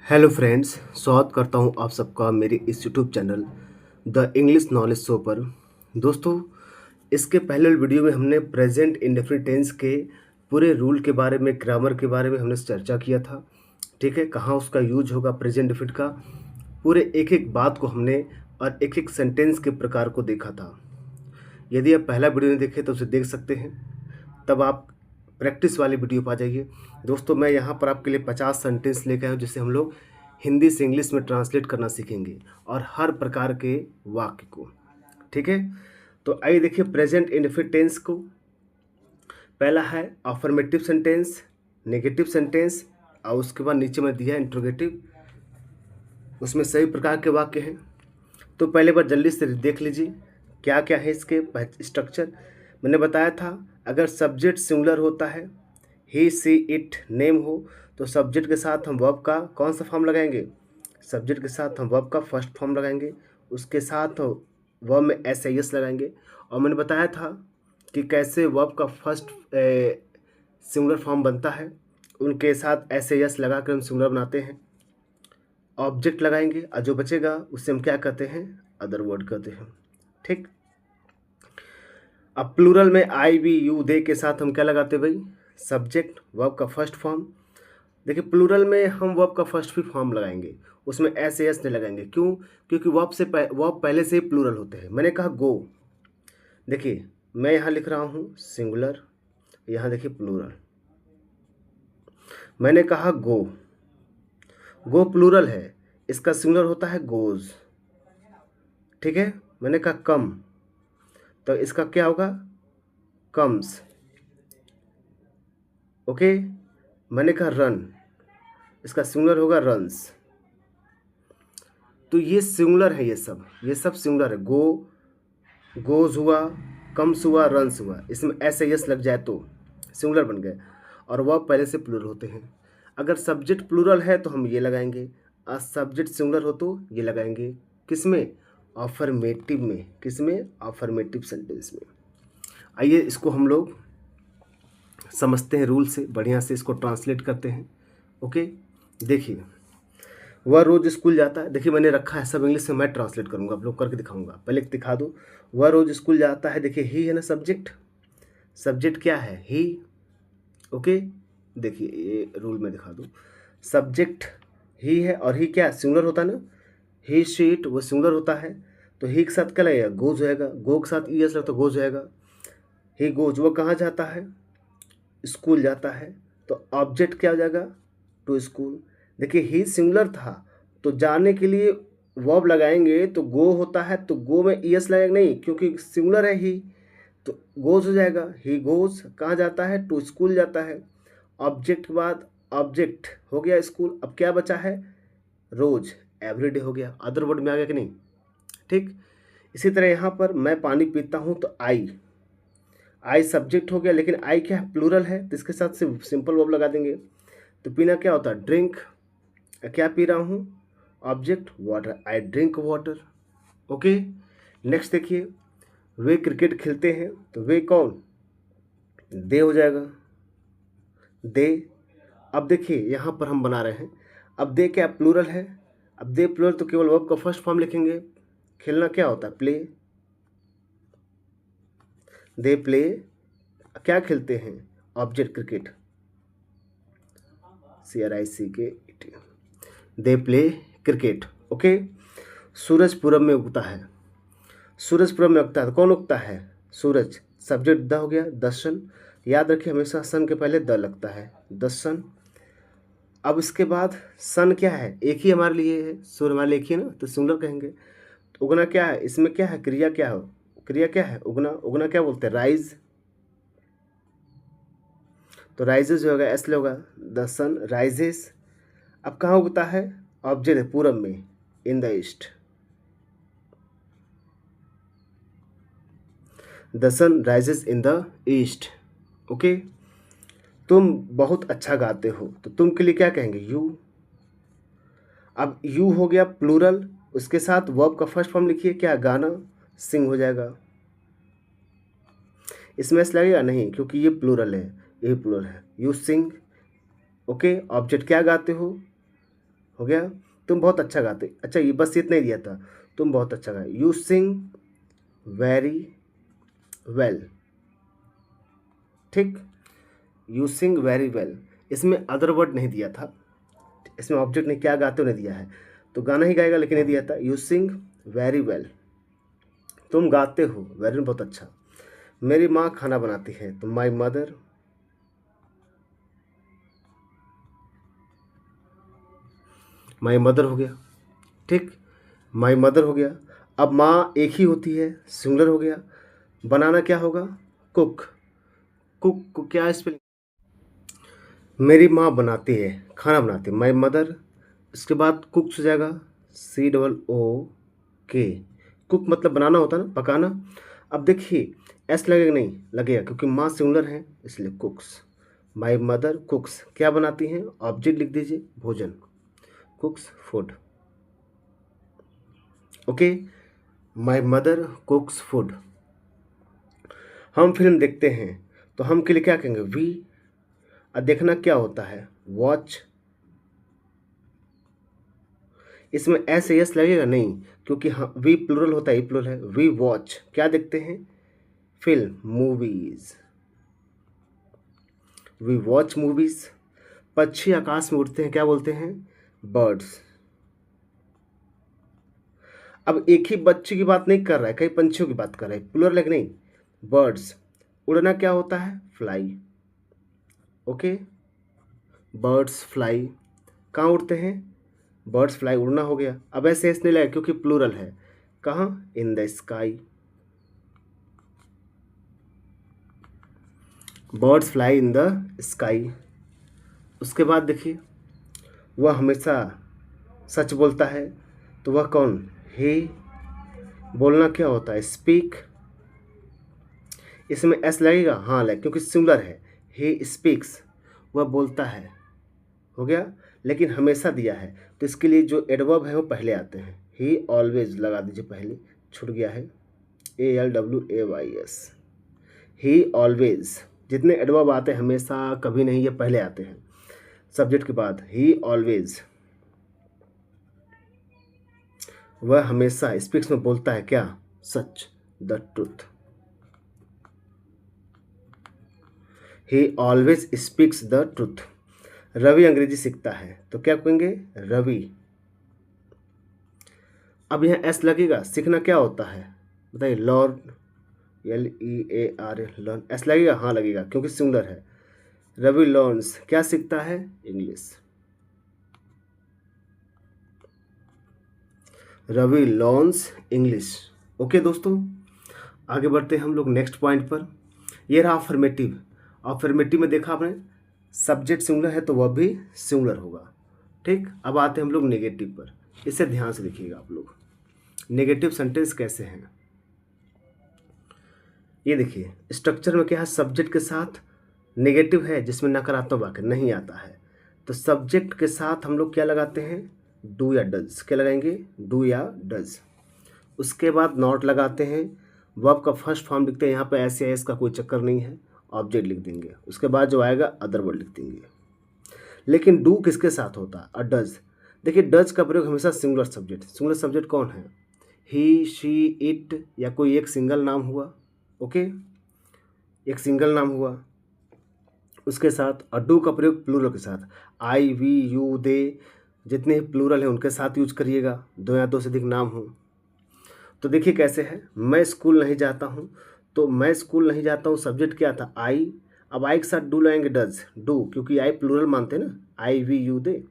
Hello friends, स्वागत करता हूं आप सबका मेरे इस YouTube channel the English knowledge show पर। दोस्तों, इसके पहले वीडियो में हमने प्रेजेंट इंडेफिनिट टेंस के पूरे रूल के बारे में, ग्रामर के बारे में हमने चर्चा किया था। ठीक है, कहाँ उसका यूज होगा प्रेजेंट इंडेफिनिट का, पूरे एक एक बात को हमने और एक एक सेंटेंस के प्रकार को देखा था। यदि आप पहला वीडियो नहीं देखे तो उसे देख सकते हैं, तब आप प्रैक्टिस वाली वीडियो पा जाइए। दोस्तों, मैं यहाँ पर आपके लिए 50 सेंटेंस लेकर आया हूँ, जिसे हम लोग हिंदी से इंग्लिश में ट्रांसलेट करना सीखेंगे, और हर प्रकार के वाक्य को। ठीक है, तो आइए देखिए प्रेजेंट इंडेफिनिट टेंस को। पहला है अफर्मेटिव सेंटेंस, नेगेटिव सेंटेंस, और उसके बाद नीचे में दिया है इंट्रोगेटिव। उसमें सभी प्रकार के वाक्य हैं। तो पहले बार जल्दी से देख लीजिए क्या क्या है इसके स्ट्रक्चर। मैंने बताया था, अगर सब्जेक्ट सिंगुलर होता है, ही सी इट नेम हो, तो सब्जेक्ट के साथ हम वर्ब का कौन सा फॉर्म लगाएंगे? सब्जेक्ट के साथ हम वर्ब का फर्स्ट फॉर्म लगाएंगे, उसके साथ वर्ब में एस आई एस लगाएंगे। और मैंने बताया था कि कैसे वर्ब का फर्स्ट सिंगुलर फॉर्म बनता है, उनके साथ एस आई एस लगा कर हम सिंगुलर बनाते हैं। ऑब्जेक्ट लगाएंगे और जो बचेगा उससे हम क्या कहते हैं? अदर वर्ड कहते हैं। ठीक। अब प्लूरल में आई वी यू दे के साथ हम क्या लगाते हैं भाई? सब्जेक्ट, वर्ब का फर्स्ट फॉर्म। देखिए, प्लूरल में हम वर्ब का फर्स्ट भी फॉर्म लगाएंगे, उसमें एस एस नहीं लगाएंगे। क्यों? क्योंकि वर्ब पहले से ही प्लूरल होते हैं। मैंने कहा गो, देखिए मैं यहाँ लिख रहा हूँ सिंगुलर, यहाँ देखिए प्लूरल। मैंने कहा गो, गो प्लूरल है, इसका सिंगुलर होता है गोज। ठीक है। मैंने कहा कम, तो इसका क्या होगा? कम्स। ओके। मैंने कहा रन, इसका सिंगुलर होगा रन्स। तो ये सिंगुलर है, ये सब सिंगुलर है। गो, गोज हुआ, कम्स हुआ, रन्स हुआ, इसमें एस एस लग जाए तो सिंगुलर बन गए, और वह पहले से प्लूरल होते हैं। अगर सब्जेक्ट प्लूरल है तो हम ये लगाएंगे, और सब्जेक्ट सिंगुलर हो तो ये लगाएंगे। किसमें? अफर्मेटिव में। किसमें? अफर्मेटिव सेंटेंस में। आइए इसको हम लोग समझते हैं, रूल से बढ़िया से इसको ट्रांसलेट करते हैं। ओके, देखिए वह रोज़ स्कूल जाता है। देखिए मैंने रखा है सब इंग्लिश में, मैं ट्रांसलेट करूँगा, आप लोग करके दिखाऊंगा। पहले दिखा दो, वह रोज़ स्कूल जाता है। देखिए ही है ना सब्जेक्ट, सब्जेक्ट क्या है? ही। ओके, देखिए ये रूल में दिखा दो, सब्जेक्ट ही है, और ही क्या सिंगुलर होता है ना, ही शीट वो सिंगुलर होता है, तो ही के साथ क्या लगेगा? गोज होएगा। गो के साथ ई एस लगता तो गोज होएगा। ही गोज, वो कहाँ जाता है? स्कूल जाता है। तो ऑब्जेक्ट क्या हो जाएगा? To school. देखिए ही सिंगुलर था, तो जाने के लिए वर्ब लगाएंगे तो गो होता है, तो गो में ई एस लगेगा नहीं, क्योंकि सिंगुलर है ही, तो गोज हो जाएगा। ही गोज कहाँ जाता है? टू स्कूल जाता है। ऑब्जेक्ट के बाद ऑब्जेक्ट हो गया स्कूल। अब क्या बचा है? रोज, एवरीडे हो गया। अदर वर्ड में आ गया कि नहीं? ठीक। इसी तरह यहाँ पर मैं पानी पीता हूँ, तो आई सब्जेक्ट हो गया, लेकिन आई क्या है? प्लूरल है, तो इसके साथ सिंपल वर्ब लगा देंगे। तो पीना क्या होता है? ड्रिंक। क्या पी रहा हूँ? Object water, I drink water. Okay. Next देखिए, वे क्रिकेट खेलते हैं, तो वे कौन? दे हो जाएगा, दे। अब देखिए यहाँ पर हम बना रहे हैं, अब दे क्या प्लूरल है? अब दे प्लूरल तो केवल वर्ब का फर्स्ट फॉर्म लिखेंगे। खेलना क्या होता है? Play, they play. क्या खेलते हैं? Object cricket, CRICK, they play cricket. Okay. सूरज पूरब में उगता है, सूरज पूरब में उगता है, तो कौन उगता है? सूरज। सब्जेक्ट द हो गया, द सन। याद रखिए हमेशा सन के पहले द लगता है, द सन। अब इसके बाद सन क्या है? एक ही हमारे लिए है, सूर्य हमारे लिए एक ही है ना, तो सिंगुलर कहेंगे। तो उगना क्या है? इसमें क्या है? क्रिया क्या हो? क्रिया क्या है? उगना। उगना क्या बोलते हैं? राइज। तो राइजेज होगा, एस होगा, द सन राइजेस। अब कहाँ उगता है? ऑब्जेक्ट है, पूरब में, in the east. The sun rises in the east. Okay. तुम बहुत अच्छा गाते हो, तो तुम के लिए क्या कहेंगे? यू। अब यू हो गया प्लूरल, उसके साथ वर्ब का फर्स्ट फॉर्म लिखिए, क्या? गाना, सिंग हो जाएगा। इसमें एस लगेगा नहीं, क्योंकि ये प्लूरल है, ये प्लूरल है। You sing. ओके। ऑब्जेक्ट क्या गाते हो? हो गया। तुम बहुत अच्छा गाते, अच्छा ये बस इतना ही दिया था, तुम बहुत अच्छा गाए। यू सिंग वेरी वेल, ठीक, यू सिंग वेरी वेल। इसमें अदर वर्ड नहीं दिया था, इसमें ऑब्जेक्ट ने क्या गाते हो नहीं दिया है, तो गाना ही गाएगा लेकिन नहीं दिया था। यू सिंग वेरी वेल, तुम गाते हो, वेरी बहुत अच्छा। मेरी माँ खाना बनाती है, तो माई मदर, माई मदर हो गया, ठीक, माई मदर हो गया। अब माँ एक ही होती है, सिंगुलर हो गया। बनाना क्या होगा, कुक, कुक को क्या स्पेलिंग, मेरी माँ बनाती है, खाना बनाती है, माई मदर, इसके बाद कुक्स हो जाएगा, COOK, कुक मतलब बनाना होता है ना, पकाना। अब देखिए एस लगेगा नहीं, लगेगा क्योंकि माँ सिंगुलर है इसलिए कुक्स। माई मदर कुक्स क्या बनाती हैं, ऑब्जेक्ट लिख दीजिए भोजन, कुक्स food, okay, my mother कुक्स food. हम फिल्म देखते हैं, तो हम के लिए क्या कहेंगे, वी। और देखना क्या होता है, वॉच। इसमें एस एस लगेगा नहीं, क्योंकि हाँ वी प्लूरल होता है, प्लूरल है। वी वॉच क्या देखते हैं, film, movies, we watch movies. पक्षी आकाश में उड़ते हैं, क्या बोलते हैं, बर्ड्स। अब एक ही बच्चे की बात नहीं कर रहा है, कई पंछियों की बात कर रहा है, प्लूरल है कि नहीं, बर्ड्स। उड़ना क्या होता है, फ्लाई, ओके, बर्ड्स फ्लाई, कहाँ उड़ते हैं, बर्ड्स फ्लाई, उड़ना हो गया। अब ऐसे नहीं लगा क्योंकि प्लूरल है, कहाँ, in the sky, birds fly in the sky. उसके बाद देखिए, वह हमेशा सच बोलता है, तो वह कौन, ही। बोलना क्या होता है, स्पीक, इसमें एस लगेगा, हाँ लगे क्योंकि सिंगुलर है, ही स्पीक्स, वह बोलता है, हो गया। लेकिन हमेशा दिया है, तो इसके लिए जो एडवर्ब है वो पहले आते हैं, ही ऑलवेज लगा दीजिए पहले, छूट गया है, ALWAYS, ही ऑलवेज। जितने एडवर्ब आते हैं हमेशा, कभी नहीं, ये पहले आते हैं सब्जेक्ट के बाद, ही ऑलवेज, वह हमेशा, स्पीक्स में बोलता है क्या, सच, the truth, he always speaks the truth. Ravi अंग्रेजी सीखता है, तो क्या कहेंगे, रवि। अब यहाँ एस लगेगा, सीखना क्या होता है बताइए, लर्न, LEAR, लर्न, एस लगेगा, हाँ लगेगा क्योंकि सिंगुलर है। रवि लर्न्स क्या सीखता है, English, Ravi learns English. Okay दोस्तों, आगे बढ़ते हैं हम लोग नेक्स्ट पॉइंट पर। ये रहा अफर्मेटिव। अफर्मेटिव में देखा आपने, सब्जेक्ट सिंगुलर है तो वह भी सिंगुलर होगा, ठीक। अब आते हैं हम लोग नेगेटिव पर, इसे ध्यान से देखिएगा आप लोग, नेगेटिव सेंटेंस कैसे हैं। ये देखिए स्ट्रक्चर में क्या है, सब्जेक्ट के साथ नेगेटिव है जिसमें नकारात्मक वाक्य नहीं आता है, तो सब्जेक्ट के साथ हम लोग क्या लगाते हैं, डू या डज, क्या लगाएंगे, डू या डज। उसके बाद नॉट लगाते हैं, वर्ब का फर्स्ट फॉर्म लिखते हैं, यहाँ पे ऐसे एस का कोई चक्कर नहीं है, ऑब्जेक्ट लिख देंगे, उसके बाद जो आएगा अदर वर्ड लिख देंगे। लेकिन डू किसके साथ होता है, और डज। देखिए डज का प्रयोग हमेशा सिंगुलर सब्जेक्ट, सिंगुलर सब्जेक्ट कौन है, ही, शी, इट, या कोई एक सिंगल नाम हुआ, ओके, एक सिंगल नाम हुआ उसके साथ। और डू का प्रयोग प्लूरल के साथ, आई, वी, यू, दे, जितने प्लूरल हैं उनके साथ यूज करिएगा, दो या दो से अधिक नाम हो। तो देखिए कैसे है, मैं स्कूल नहीं जाता हूँ, तो मैं स्कूल नहीं जाता हूँ सब्जेक्ट क्या था, आई। अब आई के साथ डू लाएंगे, डज, डू, क्योंकि आई प्लूरल मानते हैं ना, आई, वी, यू, दे,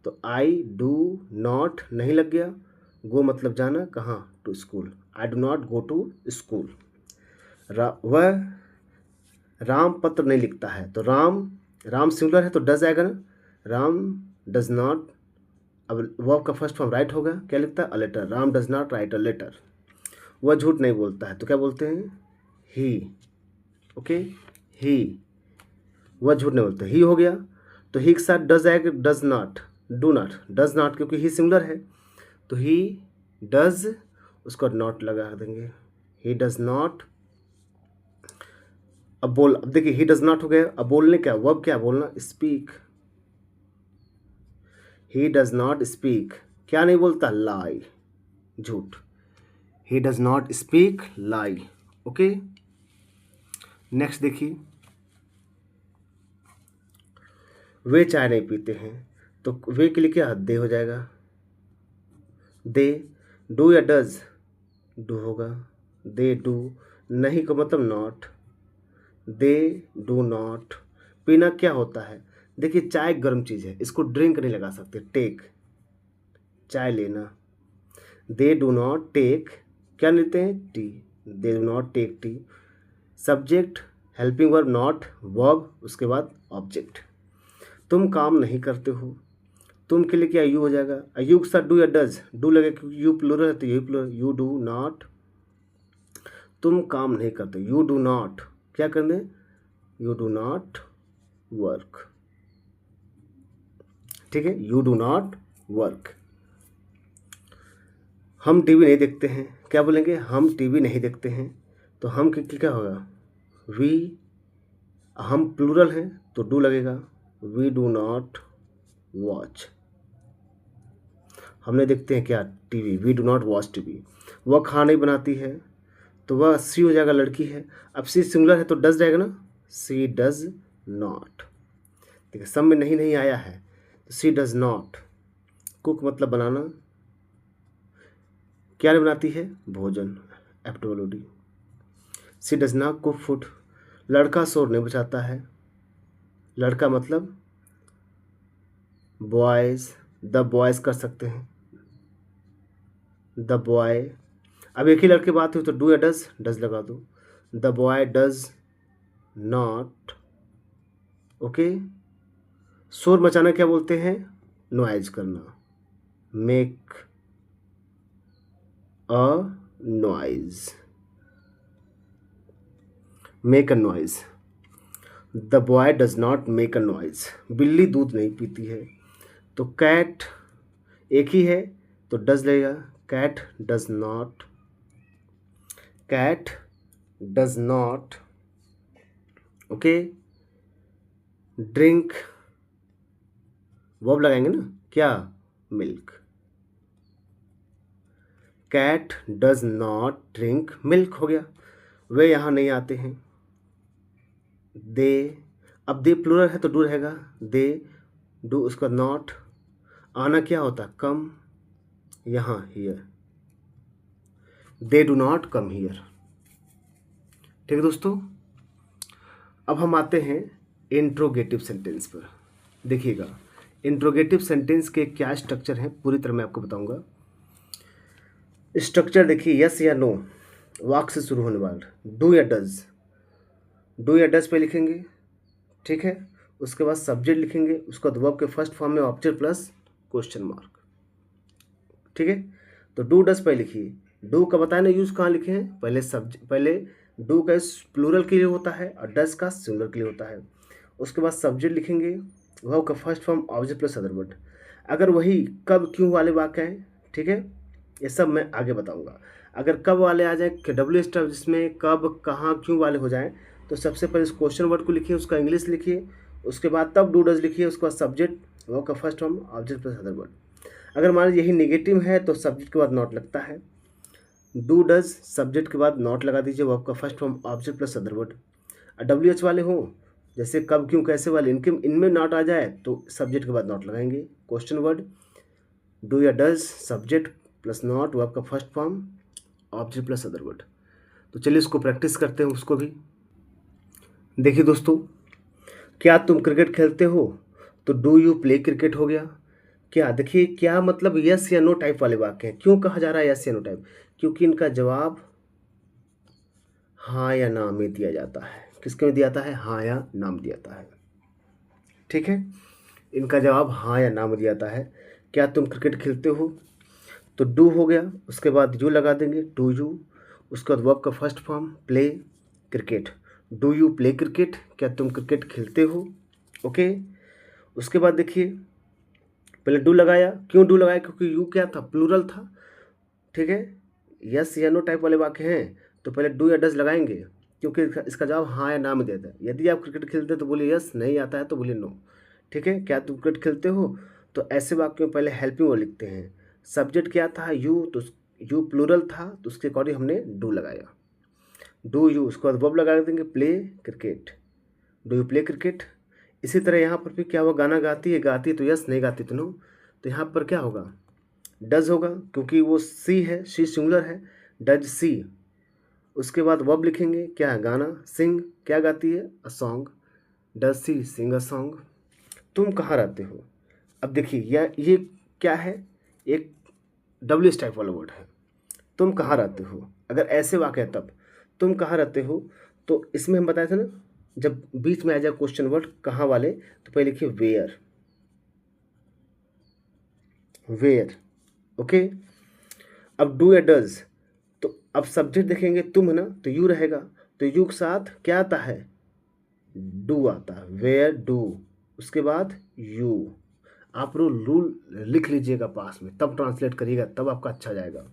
तो आई डू नॉट नहीं लग गया, गो मतलब जाना, कहाँ, to school, I do not go to school. वह राम पत्र नहीं लिखता है, तो राम, राम सिंगुलर है तो डज आएगा ना, राम डज नॉट। अब वर्ब का फर्स्ट फॉर्म राइट होगा, क्या लिखता है, a letter, Ram does not write a letter. वह झूठ नहीं बोलता है, तो क्या बोलते हैं, ही, ओके, ही, वह झूठ नहीं बोलता, ही हो गया। तो ही के साथ डज आएगा, does not, do not, does not क्योंकि ही सिंगुलर है, तो ही डज, उसको नॉट लगा देंगे, ही डज नॉट। अब देखिए ही डज नॉट हो गया, अब बोलने क्या, वर्ब क्या बोलना, speak, he does not speak, क्या नहीं बोलता, लाई, झूठ। He does not speak lie. Okay, next देखिए, वे चाय नहीं पीते हैं, तो वे के लिए क्या, दे हो जाएगा, दे। डू या डज, डू होगा, दे डू। नहीं का मतलब नॉट, दे डू नॉट। पीना क्या होता है, देखिए चाय गर्म चीज़ है, इसको ड्रिंक नहीं लगा सकते, टेक, चाय लेना। दे डू नॉट टेक, क्या लेते हैं, tea, they do not take tea. Subject helping verb not verb, उसके बाद ऑब्जेक्ट। तुम काम नहीं करते हो, तुम के लिए क्या यू हो जाएगा, यू के साथ डू या डज, डू लगे क्योंकि यू प्लूरल है तो यही प्लूरल, यू डू नॉट। तुम काम नहीं करते, यू डू नॉट क्या करने, यू डू नॉट वर्क। ठीक है, यू डू नॉट वर्क। हम टीवी नहीं देखते हैं, क्या बोलेंगे, हम टीवी नहीं देखते हैं, तो हम के क्या होगा, वी। हम प्लूरल हैं तो डू लगेगा, वी डू नॉट वॉच। हमने देखते हैं क्या, TV, we do not watch TV. वह खाना नहीं बनाती है, तो वह सी हो जाएगा, लड़की है। अब सी सिंगुलर है तो डज रहेगा ना, सी डज नॉट। देखिए सब में नहीं नहीं आया है, तो सी डज नॉट कुक मतलब बनाना, क्या नहीं बनाती है, भोजन, एप्टोलॉजी। सी डज नॉट कुक फूड, लड़का शोर नहीं बचाता है, लड़का मतलब बॉयज़, द बॉयज़ कर सकते हैं, द बॉय। अब एक ही लड़के बात हुई तो डू या डज, डज लगा दो, the boy does not. Okay, शोर मचाना क्या बोलते हैं, नॉइज करना, make a noise, make a noise. The boy does not make a noise, बिल्ली दूध नहीं पीती है, तो कैट एक ही है तो डज लगेगा, cat does not, cat does not. Okay, drink verb लगाएंगे ना, क्या, milk. Cat does not drink milk हो गया। वे यहाँ नहीं आते हैं, दे। अब दे प्लूरल है तो डू रहेगा, दे डू, उसका नॉट। आना क्या होता, कम, यहाँ here, they do not come here. ठीक है दोस्तों, अब हम आते हैं इंट्रोगेटिव सेंटेंस पर। देखिएगा इंट्रोगेटिव सेंटेंस के क्या स्ट्रक्चर हैं, पूरी तरह मैं आपको बताऊंगा। स्ट्रक्चर देखिए, यस या नो, वाक से शुरू होने वाला, डू या डज, डू या डज पे लिखेंगे, ठीक है। उसके बाद सब्जेक्ट लिखेंगे, उसके बाद वर्ब के फर्स्ट फॉर्म में ऑब्जेक्ट प्लस क्वेश्चन मार्क, ठीक है। तो डू डज पे लिखिए, डू का बताया ना यूज कहाँ लिखे हैं, पहले डू का प्लूरल के लिए होता है और डज का सिंगुलर के लिए होता है। उसके बाद सब्जेक्ट लिखेंगे, वर्ब का first form object plus other word. अगर वही कब क्यों वाले वाक्य हैं, ठीक है, ये सब मैं आगे बताऊंगा। अगर कब वाले आ जाए कि डब्ल्यू स्टॉप, जिसमें कब कहाँ क्यों वाले हो जाएं, तो सबसे पहले इस क्वेश्चन वर्ड को लिखिए, उसका इंग्लिश लिखिए, उसके बाद तब डू डज लिखिए, उसके बाद सब्जेक्ट, वर्ब का first form object plus other word. अगर मान लीजिए यही नेगेटिव है तो सब्जेक्ट के बाद नॉट लगता है, डू डज सब्जेक्ट के बाद नॉट लगा दीजिए, वर्ब का first form object plus other word. W H वाले हों, जैसे कब क्यों कैसे वाले, इनमें नॉट आ जाए तो सब्जेक्ट के बाद नॉट लगाएंगे, क्वेश्चन वर्ड, डू या does subject plus not, verb का first form object plus other word. तो चलिए इसको प्रैक्टिस करते हैं उसको भी। देखिए दोस्तों, क्या तुम क्रिकेट खेलते हो, तो डू यू प्ले क्रिकेट हो गया। क्या देखिए, क्या मतलब यस या नो टाइप वाले वाक्य हैं। क्यों कहा जा रहा है यस या नो टाइप, क्योंकि इनका जवाब हाँ या ना में दिया जाता है। किसके में दिया जाता है, हाँ या ना में दिया जाता है, ठीक है। इनका जवाब हाँ या ना में दिया जाता है। क्या तुम क्रिकेट खेलते हो, तो डू हो गया, उसके बाद यू लगा देंगे, डू यू। उसके बाद वर्ब का first form play cricket, do you play cricket, क्या तुम क्रिकेट खेलते हो। ओके, उसके बाद देखिए पहले डू लगाया, क्यों डू लगाया, क्योंकि यू क्या था, प्लूरल था, ठीक है। यस या नो टाइप वाले वाक्य हैं तो पहले डू या डज लगाएंगे, क्योंकि इसका जवाब हाँ या ना में देता है। यदि आप क्रिकेट खेलते हैं तो बोलिए यस, नहीं आता है तो बोलिए नो, ठीक है। क्या तुम क्रिकेट खेलते हो, तो ऐसे वाक्यों में पहले हेल्पिंग वर्ब लिखते हैं। सब्जेक्ट क्या था? यू, तो यू प्लूरल था तो उसके अकॉर्डिंग हमने डू लगाया। डू यू, उसके बाद वर्ब लगा देंगे play cricket, do you play cricket. इसी तरह यहाँ पर भी क्या हुआ, गाना गाती है तो यस, नहीं गाती तो नो। तो यहाँ पर क्या होगा? डज होगा, क्योंकि वो सी है, शी सिंगुलर है, डज सी। उसके बाद वर्ब लिखेंगे, क्या है? गाना। सिंग, क्या गाती है? A song, does she sing a song. तुम कहाँ रहते हो? अब देखिए ये क्या है? एक डब्ल्यू टाइप वाला वर्ड है। तुम कहाँ रहते हो? अगर ऐसे वाक्य है तब तुम कहाँ रहते हो, तो इसमें हम बताए थे ना, जब बीच में आ जाए क्वेश्चन वर्ड कहाँ वाले, तो पहले लिखिए वेयर, वेयर। ओके। अब डू या डज, तो अब सब्जेक्ट देखेंगे तुम है ना, तो यू रहेगा, तो यू के साथ क्या आता है? डू आता है, वेयर डू। उसके बाद यू। आप रूल लिख लीजिएगा पास में, तब ट्रांसलेट करिएगा, तब आपका अच्छा जाएगा।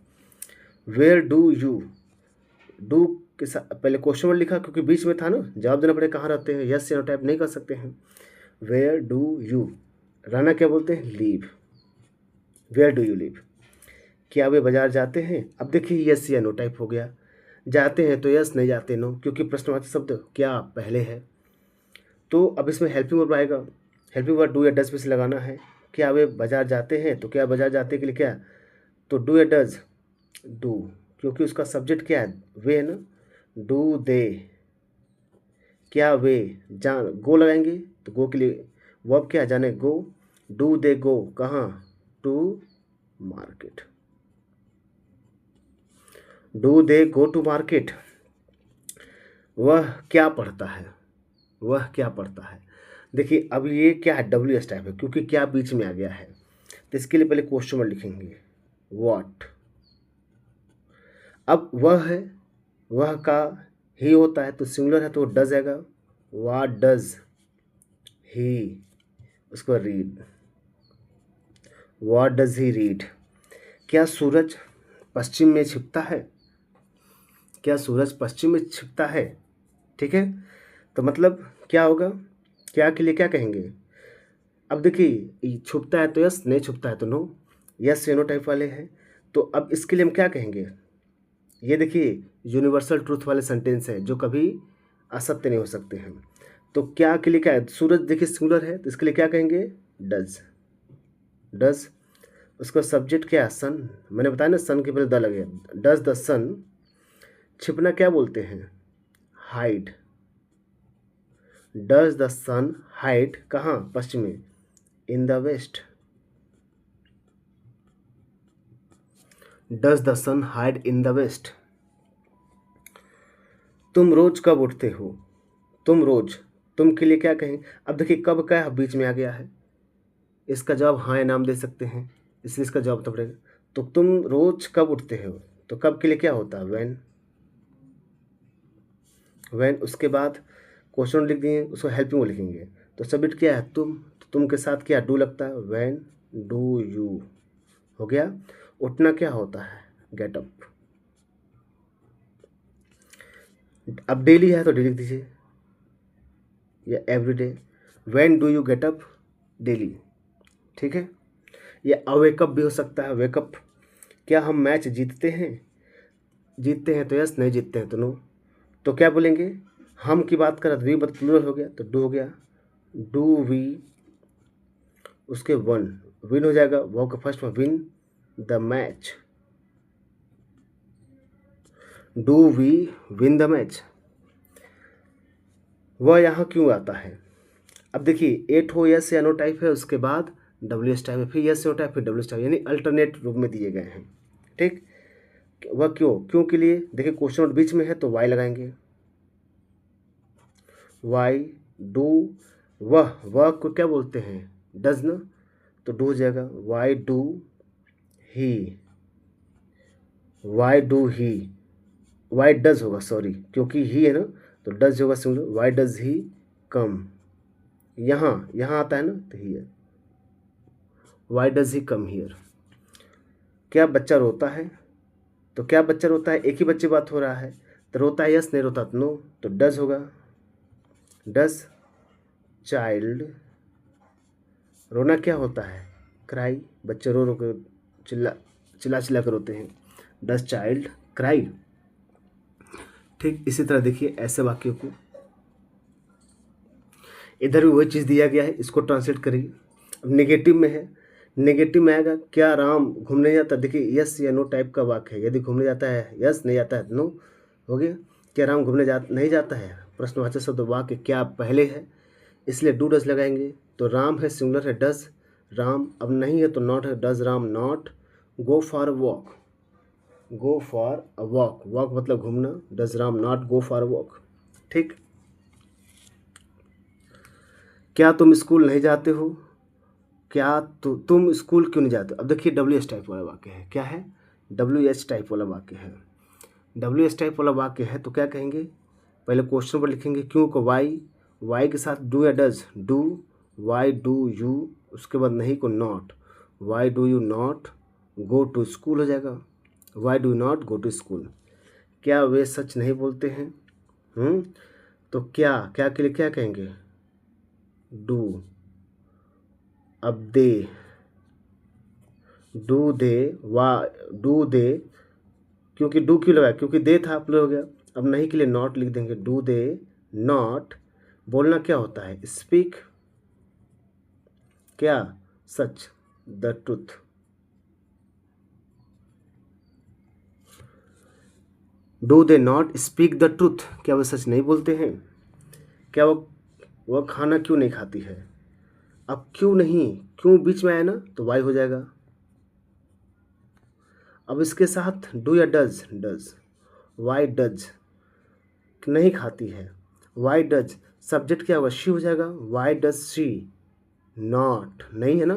वेयर डू यू, डू के साथ पहले क्वेश्चन वर्ड लिखा क्योंकि बीच में था ना, जवाब देना पड़े कहाँ रहते हैं, यस या नो टाइप नहीं कर सकते हैं। वेयर डू यू, रहना क्या बोलते हैं? Live, where do you live. क्या वे बाजार जाते हैं? अब देखिए यस या नो टाइप हो गया। जाते हैं तो यस, नहीं जाते नो, क्योंकि प्रश्नवाची शब्द क्या पहले है। तो अब इसमें हेल्पिंग वर्ब आएगा, हेल्पिंग वर्ब डू या डज पे से लगाना है। क्या वे बाजार जाते हैं? तो क्या बाजार जाते के लिए क्या? तो डू या डज? डू, क्योंकि उसका सब्जेक्ट क्या है? वे है ना, डू दे। क्या वे जान, गो लगाएंगे तो गो के लिए वर्ब क्या है? जाने, गो। डू दे गो, कहाँ? To market, do they go to market. वह क्या पढ़ता है? वह क्या पढ़ता है? देखिए अब ये क्या है? डब्ल्यू एस टाइप है, क्योंकि क्या बीच में आ गया है, तो इसके लिए पहले क्वेश्चन वर्ड लिखेंगे, व्हाट। अब वह है, वह का ही होता है तो सिंगुलर है तो डज आएगा, व्हाट डज ही। उसको read, what does he read. क्या सूरज पश्चिम में छिपता है? क्या सूरज पश्चिम में छिपता है? ठीक है, तो मतलब क्या होगा? क्या के लिए क्या कहेंगे? अब देखिए छुपता है तो यस, नहीं छुपता है तो नो, यस या नो टाइप वाले हैं। तो अब इसके लिए हम क्या कहेंगे? ये देखिए यूनिवर्सल ट्रूथ वाले सेंटेंस है जो कभी असत्य नहीं हो सकते हैं। तो क्या के लिए क्या है? सूरज देखिए सिंगुलर है तो इसके लिए क्या कहेंगे? Does, does. उसका सब्जेक्ट क्या है? सन। मैंने बताया ना, सन के पहले द लगे, डज द सन। छिपना क्या बोलते हैं? Hide, does the sun hide, कहाँ? पश्चिम में, in the west, does the sun hide in the west. तुम रोज कब उठते हो? तुम रोज, तुम के लिए क्या कहें? अब देखिए कब क्या है? बीच में आ गया है, इसका जवाब हाँ या नाम दे सकते हैं, इसलिए इसका जवाब तो पड़ेगा। तो तुम रोज कब उठते हो, तो कब के लिए क्या होता है? When, when. उसके बाद क्वेश्चन लिख दिए, उसको हेल्पिंग में लिखेंगे, तो सब्जेक्ट क्या है? तुम, तो तुम के साथ क्या डू लगता है? व्हेन डू यू, हो गया। उठना क्या होता है? Get up. अब डेली है तो डेली लिख दीजिए, या everyday. When do you get up? Daily, ठीक है। या अवेकअप भी हो सकता है, वेकअप। क्या हम मैच जीतते हैं? जीतते हैं तो यस, नहीं जीतते हैं तो नो। तो क्या बोलेंगे? हम की बात कर, वी बट प्लूरल हो गया तो डू हो गया, डू वी। उसके वन, विन हो जाएगा, वो का फर्स्ट में win the match, do we win the match. वह यहाँ क्यों आता है? अब देखिए एट हो यस या नो टाइप है, उसके बाद डब्ल्यू एस टाइप है, फिर यस नो टाइप, फिर डब्ल्यू एस टाइप, यानी अल्टरनेट रूप में दिए गए हैं। ठीक, वह क्यों, क्यों के लिए देखिए क्वेश्चन नोट बीच में है तो वाई लगाएंगे, वाई डू। वह को क्या बोलते हैं? डज ना, तो डू हो जाएगा, why do he, why do he, why does होगा, सॉरी क्योंकि ही है ना, तो डज होगा सिंगुलर, वाई डज ही कम। यहाँ यहाँ आता है ना तो here, Y does he come here. क्या बच्चा रोता है? तो क्या बच्चा रोता है? एक ही बच्चे बात हो रहा है, तो रोता है यस, नहीं रोता तो नो, तो डज होगा, डज चाइल्ड। रोना क्या होता है? क्राई, बच्चे रो रो कर चिल्ला चिल्ला चिल्ला कर रोते हैं। Does child cry. ठीक इसी तरह देखिए ऐसे वाक्यों को, इधर भी वही चीज़ दिया गया है, इसको ट्रांसलेट करिए। अब नेगेटिव में है, नेगेटिव में आएगा क्या राम घूमने जाता, देखिए यस या नो टाइप का वाक्य है। यदि घूमने जाता है यस, नहीं जाता है नो, हो गया। क्या राम घूमने नहीं जाता है, प्रश्नवाचक शब्द वाक्य क्या पहले है, इसलिए डू डज लगाएंगे। तो राम है सिंगुलर है डज, राम अब नहीं है तो नॉट है, does Ram not go for a walk, go for a walk, walk मतलब घूमना, does Ram not go for a walk. ठीक, क्या तुम स्कूल नहीं जाते हो, क्या तुम स्कूल क्यों नहीं जाते। अब देखिए डब्ल्यू एच टाइप वाला वाक्य है, क्या है, डब्ल्यू एच टाइप वाला वाक्य है। डब्ल्यू एच टाइप वाला वाक्य है तो क्या कहेंगे, पहले क्वेश्चन पर लिखेंगे क्यों को वाई, वाई के साथ डू या does, do, why do you, उसके बाद नहीं को not, why do you not go to school हो जाएगा, why do not go to school. क्या वे सच नहीं बोलते हैं, तो क्या क्या के लिए क्या कहेंगे, डू। अब दे, डू दे, वा डू दे, क्योंकि डू क्यों लगाया, क्योंकि दे था प्लस हो गया। अब नहीं के लिए नॉट लिख देंगे, डू दे नॉट, बोलना क्या होता है, स्पीक, क्या सच, the truth. Do they not speak the truth, क्या वह सच नहीं बोलते हैं। क्या वह खाना क्यों नहीं खाती है। अब क्यों नहीं, क्यों बीच में आया ना तो वाई हो जाएगा। अब इसके साथ डू या डज, डज, वाई डज नहीं खाती है, वाई डज सब्जेक्ट क्या होगा, शी हो जाएगा, वाई डज शी नॉट, नहीं है ना,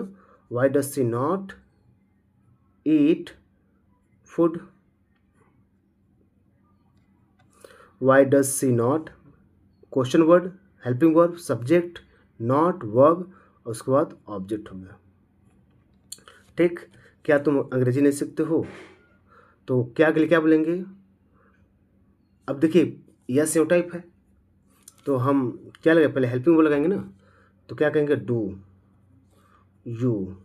why does she not eat food, why does she not question word, helping verb, subject, not verb, और उसके बाद ऑब्जेक्ट हो गया। ठीक, क्या तुम अंग्रेजी नहीं सीखते हो, तो क्या के लिए क्या बोलेंगे। अब देखिए यस यो टाइप है तो हम क्या लगाए, पहले हेल्पिंग वर्ब लगाएंगे ना, तो क्या कहेंगे, डू यू,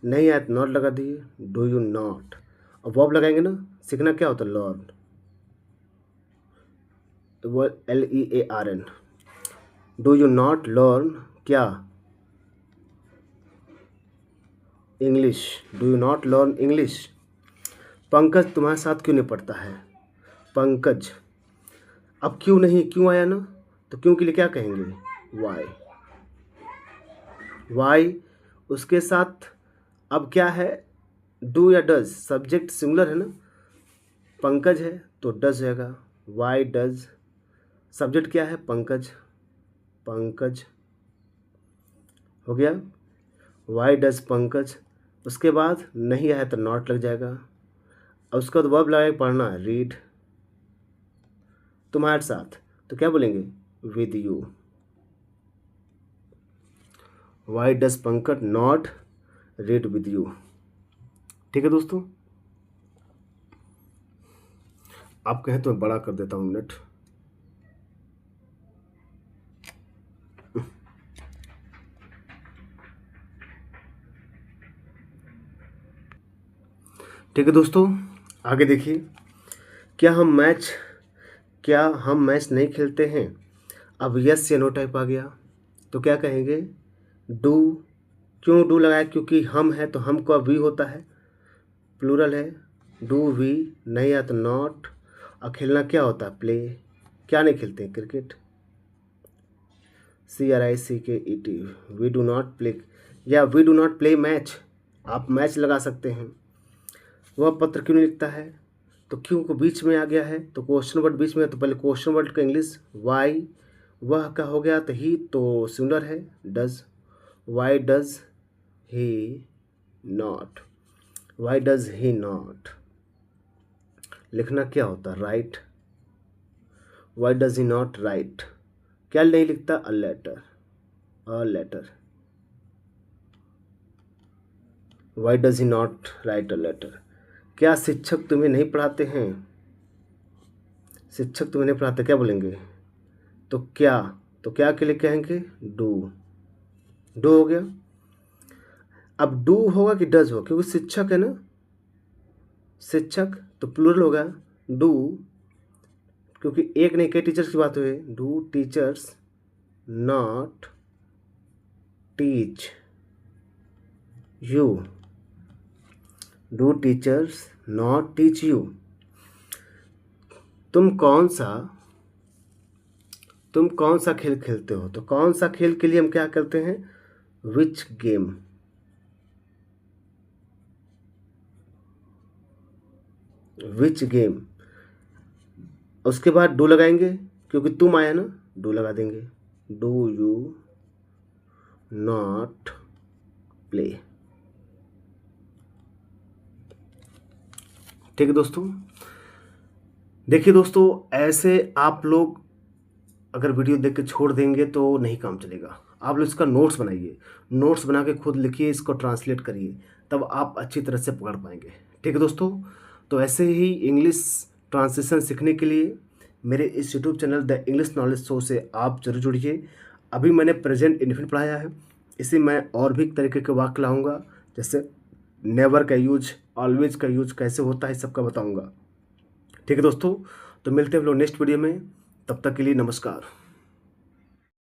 नहीं आया तो नॉट लगा दिए, डू यू नॉट। अब वर्ब लगाएंगे ना, सीखना क्या होता है, लर्न, वो LEARN, do you not learn क्या, English, do you not learn English. Pankaj तुम्हारे साथ क्यों नहीं पढ़ता है, पंकज। अब क्यों नहीं, क्यों आया ना, तो क्यों के लिए क्या कहेंगे, वाई, वाई उसके साथ अब क्या है, डू या डज, सब्जेक्ट सिंगुलर है ना, पंकज है तो डज रहेगा, वाई डज, सब्जेक्ट क्या है, पंकज, पंकज हो गया, वाई डज पंकज। उसके बाद नहीं आया तो नॉट लग जाएगा, और उसके बाद वर्ब लगाए पढ़ना, रीड, तुम्हारे साथ तो क्या बोलेंगे, with you, why does Pankaj not read with you. ठीक है दोस्तों, आप कहें तो मैं बड़ा कर देता हूँ मिनट। ठीक है दोस्तों, आगे देखिए, क्या हम मैच नहीं खेलते हैं। अब यस या नो टाइप आ गया तो क्या कहेंगे, डू, क्यों डू लगाया, क्योंकि हम है तो हम का वी होता है, प्लूरल है, डू वी, नहीं आया तो नॉट, और खेलना क्या होता है, प्ले, क्या नहीं खेलते हैं, cricket, CRICKET, we do not play, या we do not play match, आप मैच लगा सकते हैं। वह पत्र क्यों नहीं लिखता है, तो क्यों को बीच में आ गया है, तो क्वेश्चन वर्ड बीच में है तो पहले क्वेश्चन वर्ड का इंग्लिश, वाई, वह का हो गया तो ही तो सिंगुलर है, does, why does he not, why does he not, लिखना क्या होता है, write, why does he not write, क्या नहीं लिखता, a letter, a letter, why does he not write a letter. क्या शिक्षक तुम्हें नहीं पढ़ाते हैं, शिक्षक तुम्हें नहीं पढ़ाते, क्या बोलेंगे, तो क्या के लिए कहेंगे, डू, डू हो गया। अब डू होगा कि डज होगा, क्योंकि शिक्षक है ना, शिक्षक तो प्लूरल होगा डू, क्योंकि एक नहीं कई टीचर्स की बात हुई। Do teachers not teach you, do teachers not teach you. तुम कौन सा खेल खेलते हो, तो कौन सा खेल के लिए हम क्या करते हैं, विच गेम। विच गेम, उसके बाद डू लगाएंगे, क्योंकि तुम आया ना, डू लगा देंगे। Do you not play. ठीक है दोस्तों। देखिए दोस्तों, ऐसे आप लोग अगर वीडियो देख के छोड़ देंगे तो नहीं काम चलेगा। आप लोग इसका नोट्स बनाइए, नोट्स बना के खुद लिखिए, इसको ट्रांसलेट करिए, तब आप अच्छी तरह से पकड़ पाएंगे। ठीक है दोस्तों। तो ऐसे ही इंग्लिश ट्रांसलेशन सीखने के लिए मेरे इस YouTube channel the English knowledge show से आप जरूर जुड़िए। अभी मैंने प्रेजेंट इंडेफिनिट पढ़ाया है, इसी में और भी तरीके के वाक्य लाऊंगा, जैसे नेवर का यूज, ऑलवेज का यूज कैसे होता है, सबका बताऊंगा। ठीक है दोस्तों। तो मिलते हैं हम लोग नेक्स्ट वीडियो में, तब तक के लिए नमस्कार।